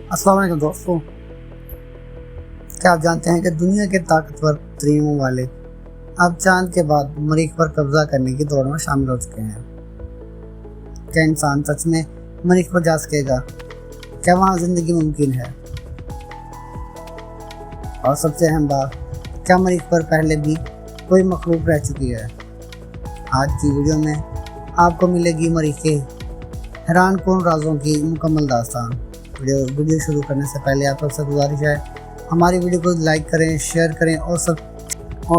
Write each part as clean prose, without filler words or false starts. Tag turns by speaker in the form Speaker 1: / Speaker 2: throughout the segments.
Speaker 1: अस्सलाम वालेकुम दोस्तों, क्या आप जानते हैं कि दुनिया के ताकतवर तरीन ममालिक अब चांद के बाद मरीख पर कब्जा करने की दौड़ में शामिल हो चुके हैं। क्या इंसान सच में मरीख पर जा सकेगा? क्या वहाँ ज़िंदगी मुमकिन है? और सबसे अहम बात, क्या मरीख पर पहले भी कोई मखलूक रह चुकी है? आज की वीडियो में आपको मिलेगी मरीख के हैरान कुन राजों की मुकम्मल दास्तान। वीडियो शुरू करने से पहले आप सबसे गुजारिश है, हमारी वीडियो को लाइक करें, शेयर करें और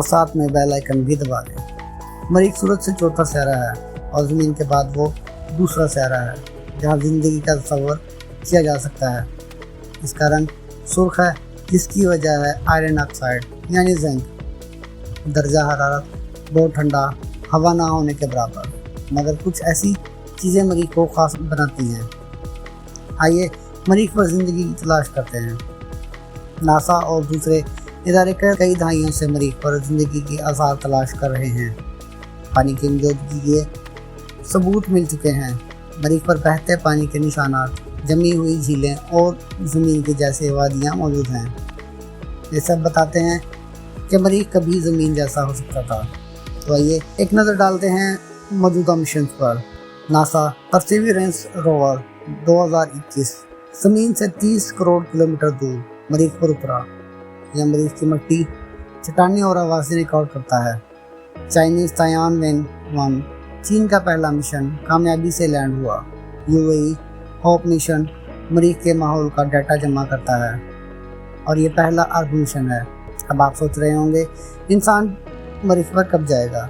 Speaker 1: साथ में बेल आइकन भी दबा दें। मरीख सूरज से चौथा सितारा है और ज़मीन के बाद वो दूसरा सितारा है जहाँ ज़िंदगी का तस्वर किया जा सकता है। इसका रंग सुर्ख है, जिसकी वजह है आयरन ऑक्साइड यानी जिंक। दर्जा हरारत बहुत ठंडा, हवा ना होने के बराबर, मगर कुछ ऐसी चीज़ें मरीख को ख़ास बनाती हैं। आइए मरीख पर ज़िंदगी की तलाश करते हैं। नासा और दूसरे इदारे कई दहाइयों से मरीख पर ज़िंदगी के आसार तलाश कर रहे हैं। पानी की मौजूदगी के सबूत मिल चुके हैं। मरीख पर बहते पानी के निशानात, जमी हुई झीलें और ज़मीन के जैसे वादियाँ मौजूद हैं। ये सब बताते हैं कि मरीख कभी ज़मीन जैसा हो सकता था। तो आइए एक नज़र डालते हैं मौजूदा मिशन पर। नासा परसिवरेंस रोवर 2021 ज़मीन से 30 करोड़ किलोमीटर दूर मरीख पर उतरा। यह मरीख की मिट्टी, चट्टानें और आवाज़ें रिकॉर्ड करता है। चाइनीज़ तायानवेन 1 चीन का पहला मिशन कामयाबी से लैंड हुआ। यूएई होप मिशन मरीख के माहौल का डाटा जमा करता है और ये पहला अर्थ मिशन है। अब आप सोच रहे होंगे, इंसान मरीख पर कब जाएगा?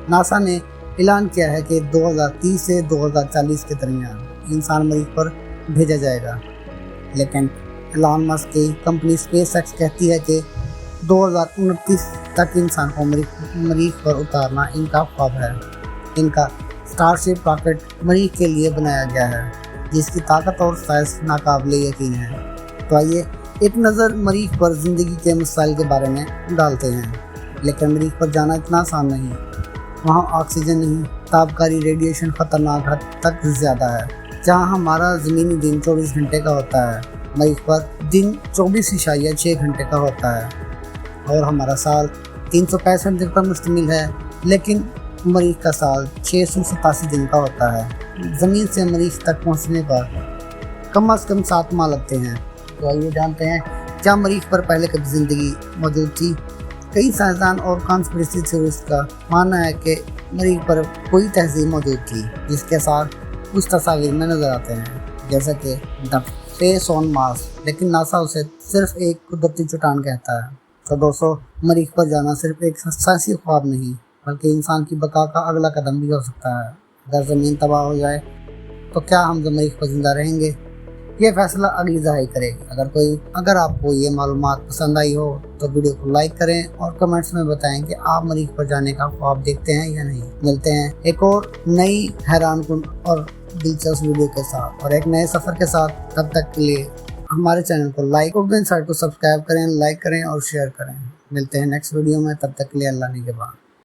Speaker 1: नासा ने ऐलान किया है कि 2030 से 2040 के दरमियान इंसान मरीख पर भेजा जाएगा, लेकिन एलन मस्क की कंपनी स्पेसएक्स कहती है कि 2029 तक इंसान को मरीख पर उतारना इनका ख्वाब है। इनका स्टारशिप रॉकेट मरीख के लिए बनाया गया है, जिसकी ताकत और साइज नाकाबिले यकीन है। तो आइए एक नज़र मरीख पर ज़िंदगी के मसाइल के बारे में डालते हैं। लेकिन मरीख पर जाना इतना आसान नहीं। वहाँ ऑक्सीजन नहीं, तापकारी रेडिएशन ख़तरनाक हद तक ज़्यादा है। जहाँ हमारा ज़मीनी दिन 24 घंटे का होता है, मरीख पर दिन 24.6 घंटे का होता है और हमारा साल 365 दिन पर मुश्तमिल है, लेकिन मरीख का साल 687 दिन का होता है। ज़मीन से मरीख तक पहुँचने पर कम से कम 7 माह लगते हैं। तो आइए जानते हैं, क्या मरीख पर पहले कभी ज़िंदगी मौजूद थी? कई साइंसदान और कॉन्स्पिरेसी थ्योरिस्ट का मानना है कि मरीख पर कोई तहजीब मौजूद थी, जिसके साथ कुछ तस्वीर में नज़र आते हैं, जैसे कि द फेस ऑन मार्स। लेकिन नासा उसे सिर्फ एक कुदरती चट्टान कहता है। तो दोस्तों, मरीख पर जाना सिर्फ एक साइंसी ख्वाब नहीं, बल्कि इंसान की बका का अगला कदम भी हो सकता है। अगर ज़मीन तबाह हो जाए तो क्या हम मरीख पर जिंदा रहेंगे? ये फैसला अगली दहाई करेगी। अगर आपको ये मालूमात पसंद आई हो तो वीडियो को लाइक करें और कमेंट्स में बताएं कि आप मरीख पर जाने का ख्वाब देखते हैं या नहीं। मिलते हैं एक और नई हैरानकुन और दिलचस्प वीडियो के साथ और एक नए सफ़र के साथ। तब तक के लिए हमारे चैनल को लाइक और साइट को सब्सक्राइब करें, लाइक करें और शेयर करें। मिलते हैं नेक्स्ट वीडियो में, तब तक के लिए अल्लाह निगहबान।